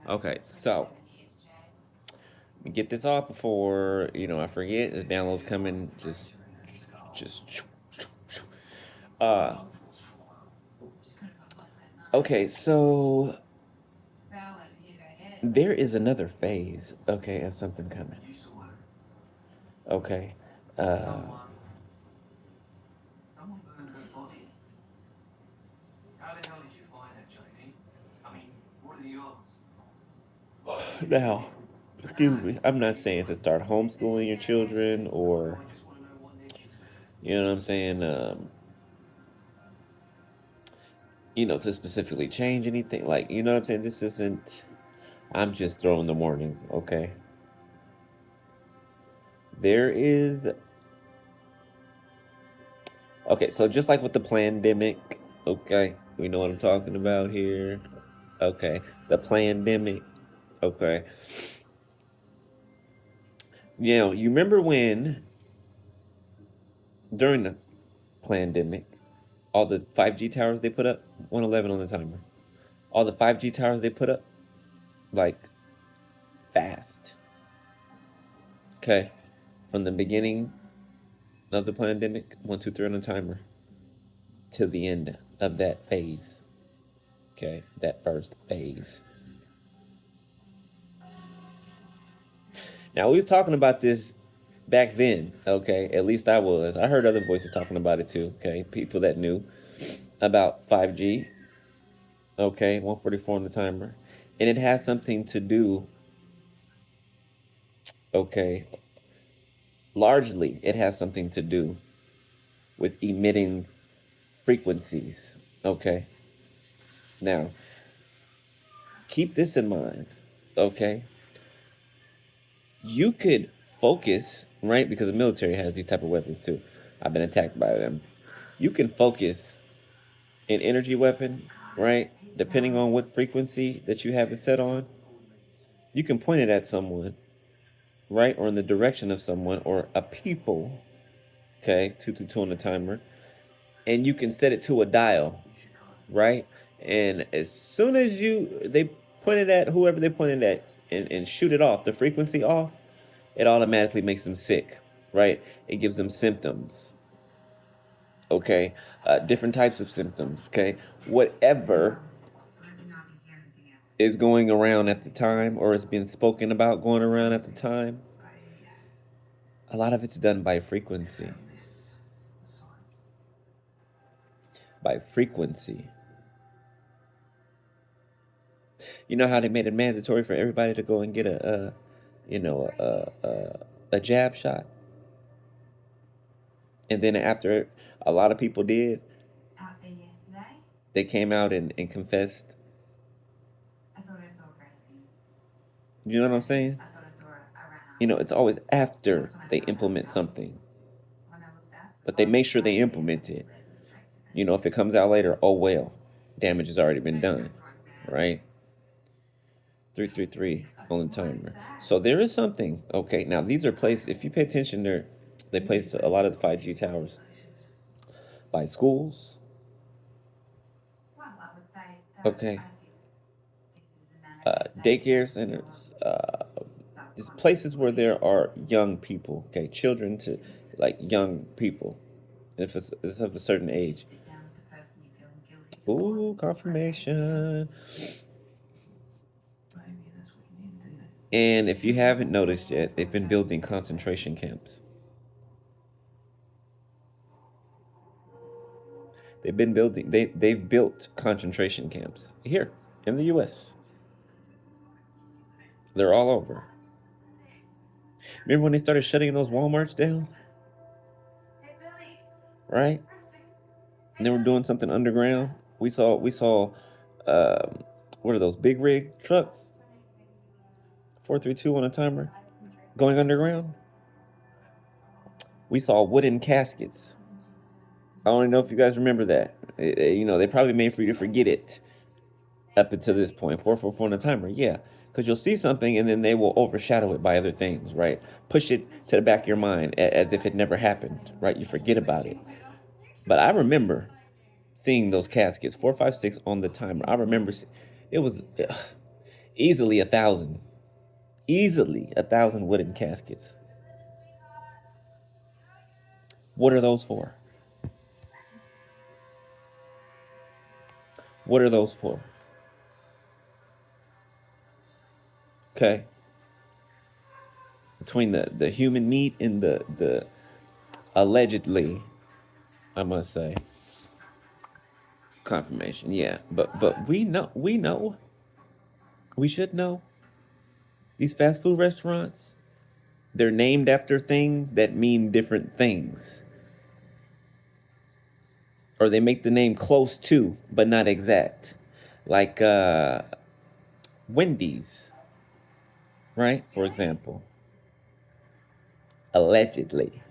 Okay, so let me get this off before I forget. This download's coming. Just. Uh, okay, so there is another phase. Okay, of something coming. Okay, uh, now, excuse me. I'm not saying to start homeschooling your children or what I'm saying. To specifically change anything. Like, what I'm saying? This isn't, I'm just throwing the warning, okay? There is, okay, so just like with the pandemic, okay, we know what I'm talking about here. Okay, the pandemic, okay. You remember when, during the pandemic, all the 5G towers they put up, 111 on the timer, all the 5G towers they put up, like, fast, okay? From the beginning of the pandemic, 1, 2, 3 on the timer, to the end of that phase. Okay, that first phase. Now we was talking about this back then. Okay, at least I was. I heard other voices talking about it too. Okay, people that knew about 5G. Okay, 144 on the timer, and it has something to do. Okay, largely it has something to do with emitting frequencies. Okay, now keep this in mind. Okay, you could focus, right? Because the military has these type of weapons too. I've been attacked by them. You can focus an energy weapon, right? Depending on what frequency that you have it set on, you can point it at someone, right? Or in the direction of someone or a people. Okay, 222 on the timer. And you can set it to a dial, right? And as soon as they point it at whoever they pointed at and shoot it off, the frequency off, it automatically makes them sick, right? It gives them symptoms, okay? Different types of symptoms, okay? Whatever is going around at the time or is being spoken about going around at the time, a lot of it's done by frequency. By frequency. You know how they made it mandatory for everybody to go and get a jab shot? And then after a lot of people did, they came out and confessed. You know what I'm saying? It's always after they implement something, but they make sure they implement it. If it comes out later, oh well, damage has already been done, right? 333 on the timer. So there is something. Okay, now these are placed. If you pay attention, they place a lot of the 5G towers by schools. Okay, daycare centers, just places where there are young people. Okay, children to like young people, if it's of a certain age. Ooh, confirmation. And if you haven't noticed yet, they've been building concentration camps. They've built concentration camps here in the US. They're all over. Remember when they started shutting those Walmarts down? Right? And they were doing something underground. We saw what are those big rig trucks? 432 on a timer going underground. We saw wooden caskets. I don't know if you guys remember that. They probably made for you to forget it up until this point. 444 on a timer, yeah. Because you'll see something and then they will overshadow it by other things, right? Push it to the back of your mind as if it never happened, right? You forget about it. But I remember seeing those caskets, 456 on the timer. I remember it was Easily 1,000. Easily 1,000 wooden caskets. What are those for? What are those for? Okay. Between the human meat and the allegedly, I must say, confirmation. Yeah, but we should know these fast food restaurants. They're named after things that mean different things, or they make the name close to, but not exact. Like Wendy's, right? For example, allegedly.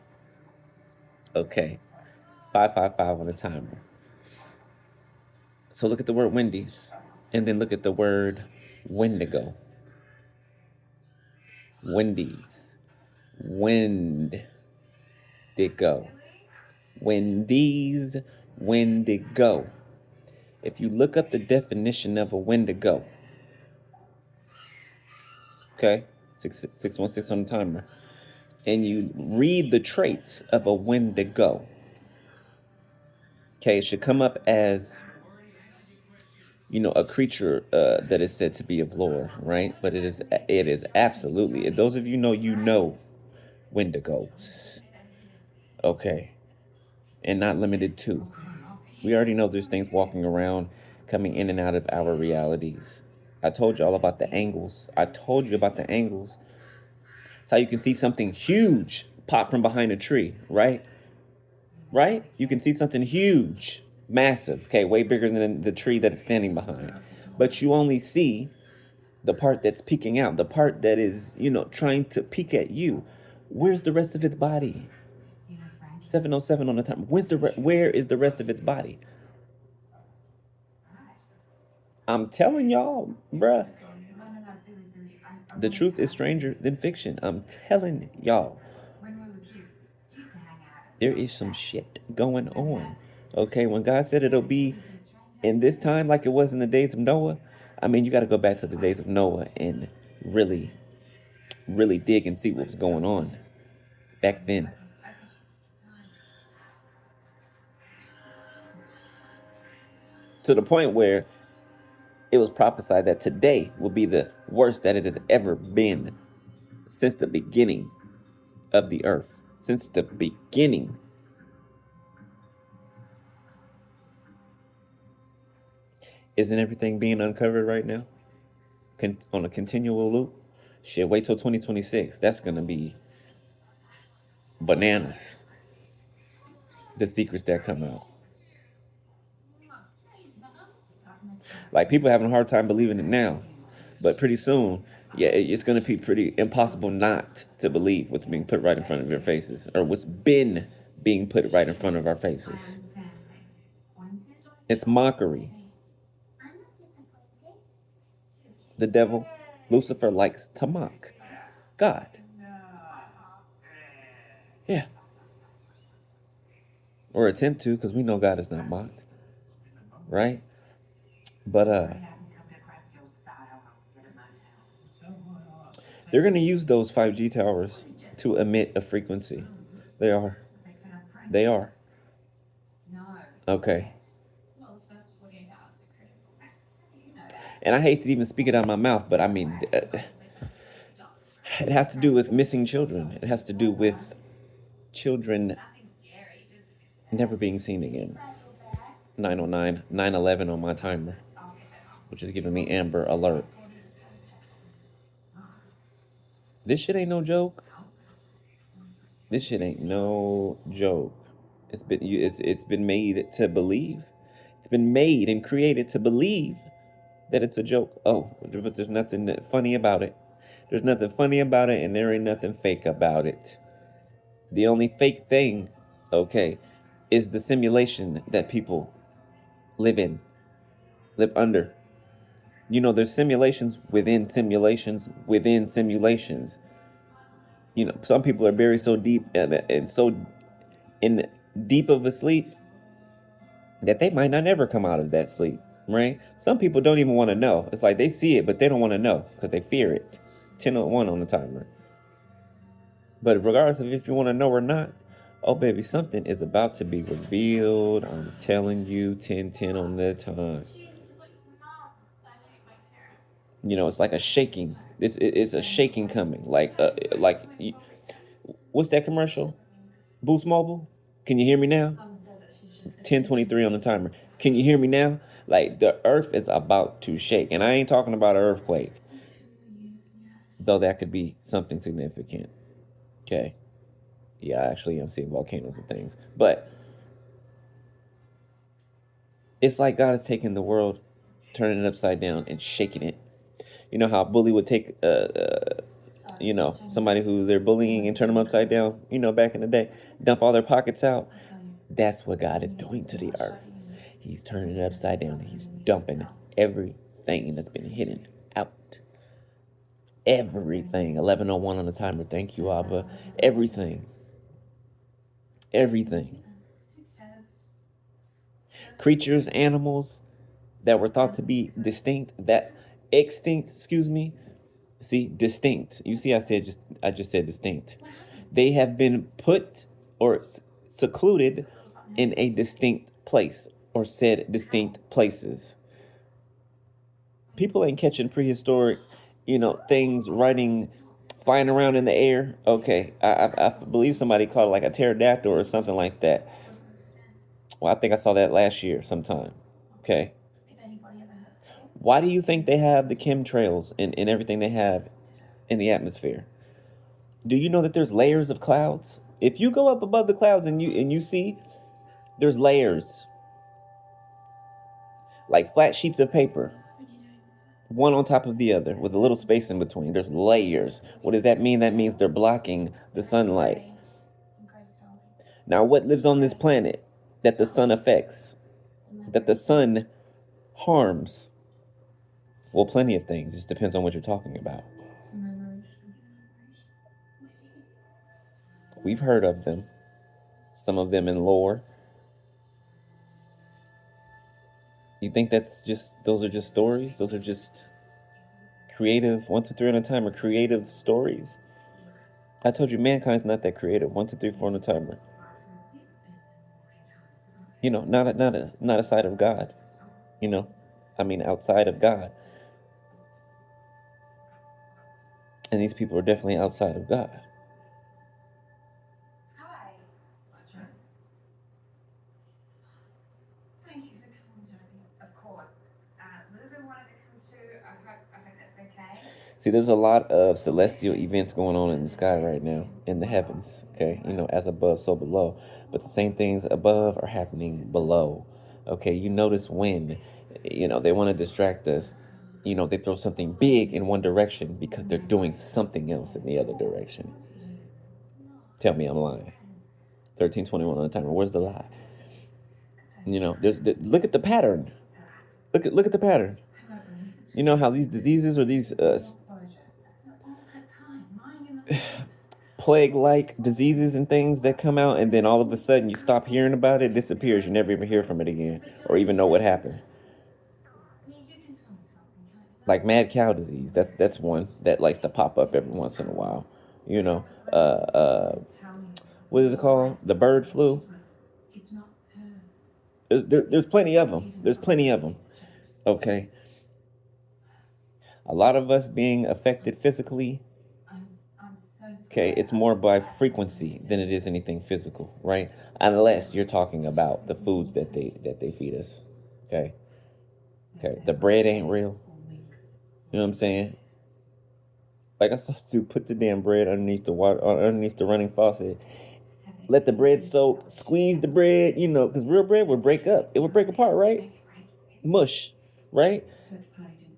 Okay, 555 on the timer. So look at the word Wendy's, and then look at the word Wendigo. Wendy's, Wendigo, Wendy's, Wendigo. If you look up the definition of a Wendigo, okay, 616 on the timer, and you read the traits of a Wendigo, okay, it should come up as a creature that is said to be of lore, right? But it is absolutely. Those of you know Wendigos, okay, and not limited to. We already know there's things walking around, coming in and out of our realities. I told you all about the angles. I told you about the angles. It's how you can see something huge pop from behind a tree, right? Right? You can see something huge, massive, okay, way bigger than the tree that it's standing behind. But you only see the part that's peeking out, the part that is, trying to peek at you. Where's the rest of its body? 707 on the time. Where is the rest of its body? I'm telling y'all, bruh. The truth is stranger than fiction. I'm telling y'all. There is some shit going on. Okay, when God said it'll be in this time like it was in the days of Noah, I mean, you got to go back to the days of Noah and really, really dig and see what was going on back then. To the point where it was prophesied that today will be the worst that it has ever been since the beginning of the earth. Since the beginning. Isn't everything being uncovered right now? On a continual loop? Shit, wait till 2026. That's going to be bananas. The secrets that come out. Like, people having a hard time believing it now. But pretty soon, yeah, it's going to be pretty impossible not to believe what's being put right in front of your faces, or what's been being put right in front of our faces. It's mockery. The devil, Lucifer, likes to mock God. Yeah. Or attempt to, because we know God is not mocked. Right? But they're going to use those 5G towers to emit a frequency. They are. They are. Okay. And I hate to even speak it out of my mouth, but I mean, it has to do with missing children. It has to do with children never being seen again. 909, 911 on my timer, which is giving me Amber Alert. This shit ain't no joke. This shit ain't no joke. It's been made to believe. It's been made and created to believe that it's a joke. Oh, but there's nothing funny about it. There's nothing funny about it, and there ain't nothing fake about it. The only fake thing, okay, is the simulation that people live in, live under. There's simulations within simulations within simulations. Some people are buried so deep and so in deep of a sleep that they might not ever come out of that sleep. right? Some people don't even want to know. It's like they see it, but they don't want to know because they fear it. 10:01 on the timer. But regardless of if you want to know or not, oh baby, something is about to be revealed. I'm telling you, 10:10 on the time. It's like a shaking. It's a shaking coming. What's that commercial? Boost Mobile. Can you hear me now? 10:23 on the timer. Can you hear me now? Like the earth is about to shake, and I ain't talking about an earthquake, though that could be something significant. Okay. Yeah, actually, I'm seeing volcanoes and things, but it's like God is taking the world, turning it upside down, and shaking it. You know how a bully would take, somebody who they're bullying and turn them upside down. Back in the day, dump all their pockets out. That's what God is doing to the earth. He's turning it upside down. He's dumping everything that's been hidden out. Everything. 11:01 on the timer. Thank you, Abba. Everything. Everything. Creatures, animals that were thought to be distinct, that extinct, excuse me. See, distinct. You see, I just said distinct. They have been put or secluded in a distinct place or said distinct places. People ain't catching prehistoric, things riding, flying around in the air. Okay, I believe somebody called it like a pterodactyl or something like that. Well, I think I saw that last year sometime. Okay, why do you think they have the chemtrails and everything they have in the atmosphere? Do you know that there's layers of clouds? If you go up above the clouds and you see there's layers, like flat sheets of paper, one on top of the other with a little space in between. There's layers. What does that mean? That means they're blocking the sunlight. Now, what lives on this planet that the sun affects, that the sun harms? Well, plenty of things. It just depends on what you're talking about. We've heard of them, some of them in lore. You think those are just stories? Those are just creative, one, two, three on a timer, creative stories? I told you mankind's not that creative. One, two, three, four on a timer. Not a side of God. You know, I mean, outside of God. And these people are definitely outside of God. See, there's a lot of celestial events going on in the sky right now, in the heavens, okay? As above, so below. But the same things above are happening below, okay? You notice when, they want to distract us, they throw something big in one direction because they're doing something else in the other direction. Tell me I'm lying. 13:21 on the timer. Where's the lie? Look at the pattern. Look at the pattern. You know how these diseases or these plague-like diseases and things that come out, and then all of a sudden you stop hearing about it, disappears. You never even hear from it again, or even know what happened. Like mad cow disease. That's one that likes to pop up every once in a while. You know, uh, uh, what is it called? The bird flu. There's plenty of them. There's plenty of them. Okay, a lot of us being affected physically. Okay, it's more by frequency than it is anything physical, right? Unless you're talking about the foods that they feed us. Okay. Okay. The bread ain't real. You know what I'm saying? Like I saw dude put the damn bread underneath the water, underneath the running faucet. Let the bread soak. Squeeze the bread. Because real bread would break up. It would break apart, right? Mush, right?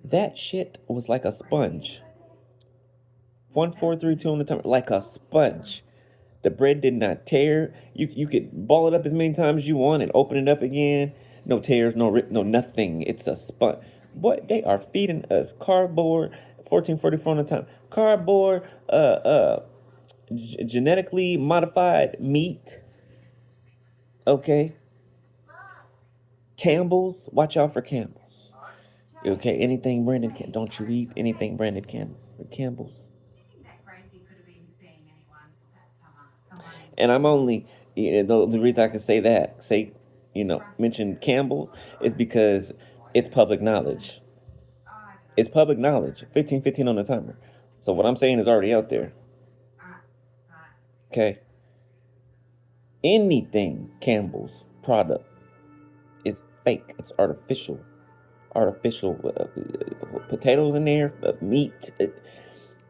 That shit was like a sponge. 1432 on the timer, like a sponge. The bread did not tear. You could ball it up as many times as you want and open it up again. No tears, no nothing. It's a sponge. Boy, they are feeding us cardboard. 1444 on the time. Cardboard. Genetically modified meat. Okay. Campbell's. Watch out for Campbell's. Okay, anything branded don't you eat anything branded Campbell's. And I'm only the reason I can say that, say, mention Campbell is because it's public knowledge. It's public knowledge. 15:15 on the timer. So what I'm saying is already out there. Okay. Anything Campbell's product is fake. It's artificial. Artificial potatoes in there, meat,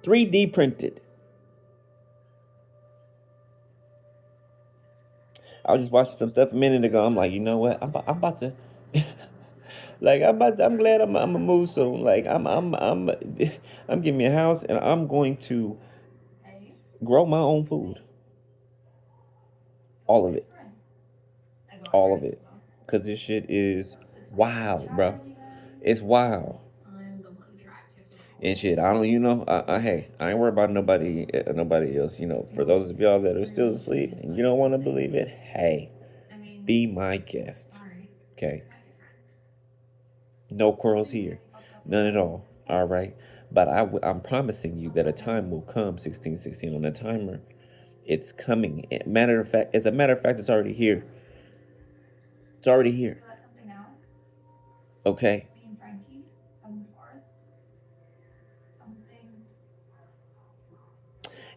3D printed. I was just watching some stuff a minute ago. I'm like, you know what? I'm about to, like, I'm glad I'm gonna move soon. Like, I'm getting me a house and I'm going to grow my own food. All of it, all of it, cause this shit is wild, bro. It's wild. And shit, I don't, hey, I ain't worried about nobody else. For those of y'all that are still asleep and you don't want to believe it, hey, be my guest. Okay, no quarrels here, none at all. All right, but I'm promising you that a time will come. 1616 on the timer. It's coming. As a matter of fact, it's already here. It's already here. Okay,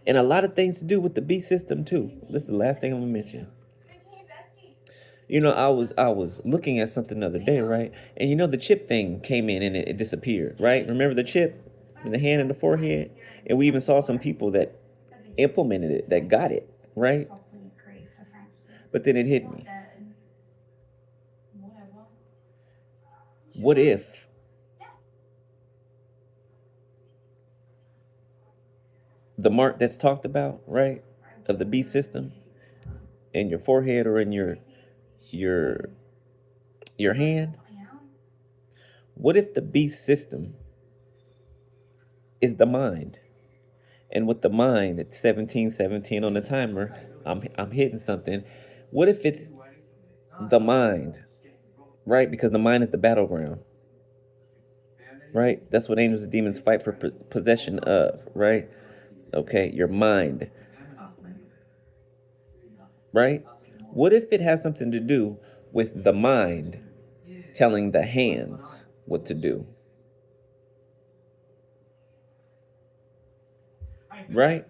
and a lot of things to do with the B system too. This is the last thing I'm gonna mention. I was looking at something the other day, right? And the chip thing came in and it disappeared, right? Remember the chip in the hand and the forehead? And we even saw some people that implemented it, that got it, right? But then it hit me. What if the mark that's talked about, right, of the B system in your forehead or in your your hand, what if the B system is the mind? And with the mind, it's 17:17 on the timer. I'm hitting something. What if it's the mind, right? Because the mind is the battleground, right? That's what angels and demons fight for possession of, right? Okay, your mind, right? What if it has something to do with the mind telling the hands what to do, right?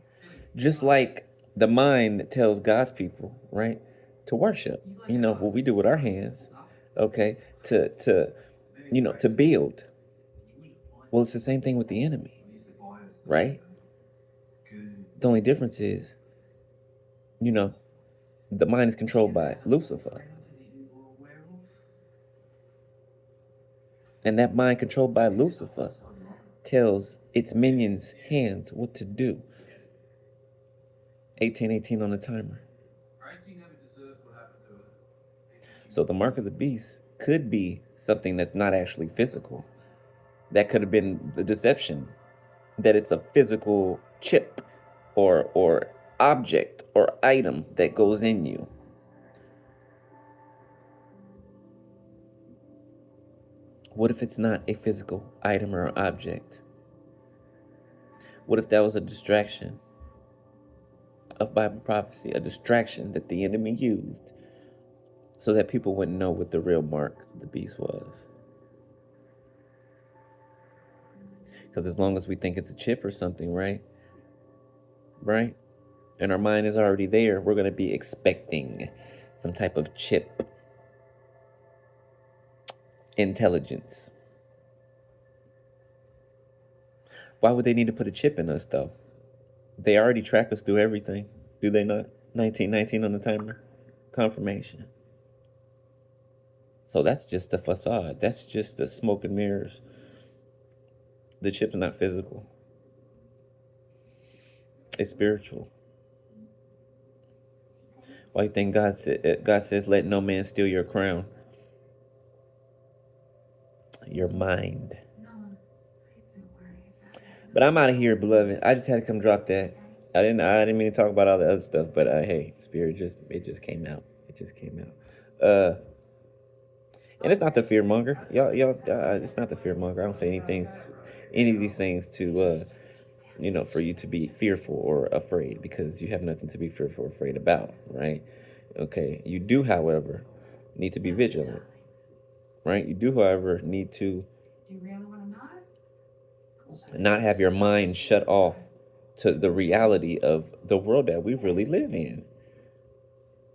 Just like the mind tells God's people, right, to worship. What we do with our hands, okay, to build. Well, it's the same thing with the enemy, right? The only difference is, you know, the mind is controlled by Lucifer. And that mind controlled by Lucifer tells its minions' hands what to do. 18:18 on the timer. So the mark of the beast could be something that's not actually physical. That could have been the deception that it's a physical chip or object or item that goes in you. What if it's not a physical item or object? What if that was a distraction of Bible prophecy, a distraction that the enemy used so that people wouldn't know what the real mark of the beast was? Because as long as we think it's a chip or something, right? Right? And our mind is already there, we're going to be expecting some type of chip intelligence. Why would they need to put a chip in us, though? They already track us through everything, do they not? 1919 on the timer. Confirmation. So that's just a facade. That's just the smoke and mirrors. The chip's not physical. It's spiritual. Why do you think God says, "Let no man steal your crown"? Your mind. But I'm out of here, beloved. I just had to come drop that. I didn't mean to talk about all the other stuff, but hey, spirit just it just came out. It just came out. And it's not the fear monger. It's not the fear monger. I don't say any of these things to, for you to be fearful or afraid because you have nothing to be fearful or afraid about, right? Okay. You do, however, need to be vigilant, right? You do, however, need to not have your mind shut off to the reality of the world that we really live in.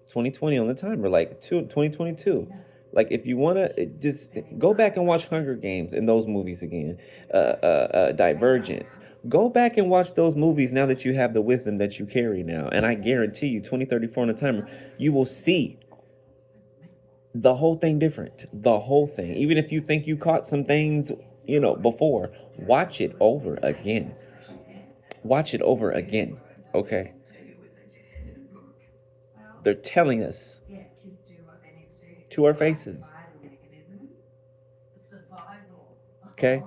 2020 on the timer, like 2022. Like, if you want to just go back and watch Hunger Games and those movies again, Divergence. Go back and watch those movies now that you have the wisdom that you carry now. And I guarantee you, 2034 on the timer, you will see the whole thing different. The whole thing. Even if you think you caught some things, before, watch it over again. Watch it over again. Okay. They're telling us to our faces. Okay?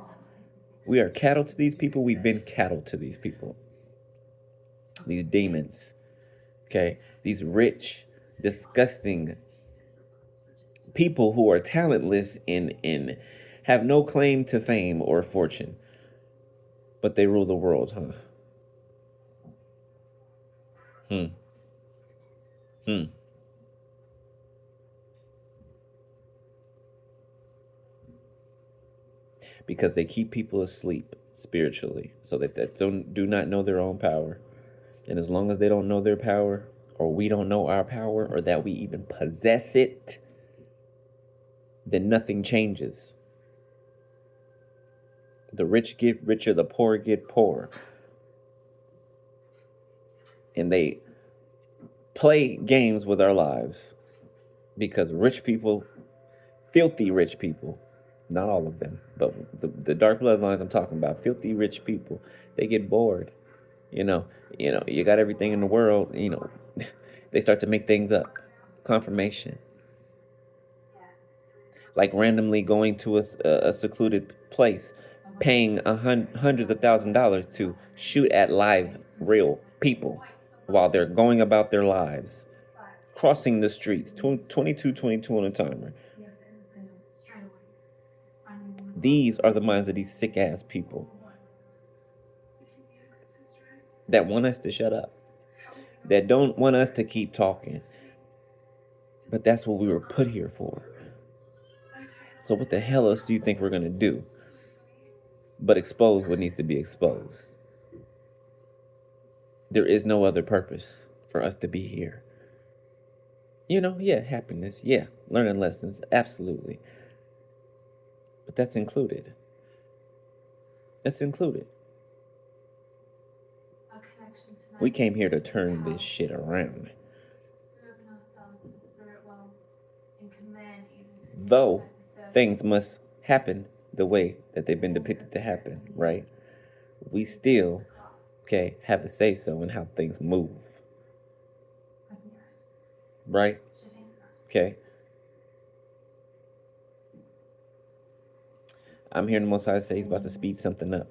We are cattle to these people. We've been cattle to these people. These demons. Okay? These rich, disgusting people who are talentless and have no claim to fame or fortune. But they rule the world, huh? Hmm. Hmm. Because they keep people asleep spiritually so that do not know their own power. And as long as they don't know their power, or we don't know our power, or that we even possess it, then nothing changes. The rich get richer, the poor get poorer. And they play games with our lives because rich people, filthy rich people, not all of them, but the dark bloodlines I'm talking about, filthy rich people, they get bored. You know, you got everything in the world, they start to make things up. Confirmation. Like randomly going to a secluded place, paying hundreds of $1,000s to shoot at live, real people while they're going about their lives, crossing the streets, 22 on a timer. These are the minds of these sick ass people that want us to shut up, that don't want us to keep talking. But that's what we were put here for. So what the hell else do you think we're gonna do but expose what needs to be exposed? There is no other purpose for us to be here. Yeah, happiness, yeah, learning lessons, absolutely. But that's included. That's included. We came here to turn this shit around. Though things must happen the way that they've been depicted to happen, right? We still, okay, have a say so in how things move. Right? Okay. I'm hearing the Most High say he's about to speed something up.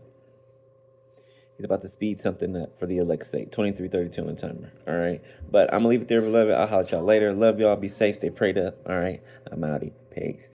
He's about to speed something up for the elect's sake. 23:32 on the timer. All right. But I'm going to leave it there, beloved. I'll holler at y'all later. Love y'all. Be safe. Stay prayed up. All right. I'm outie. Peace.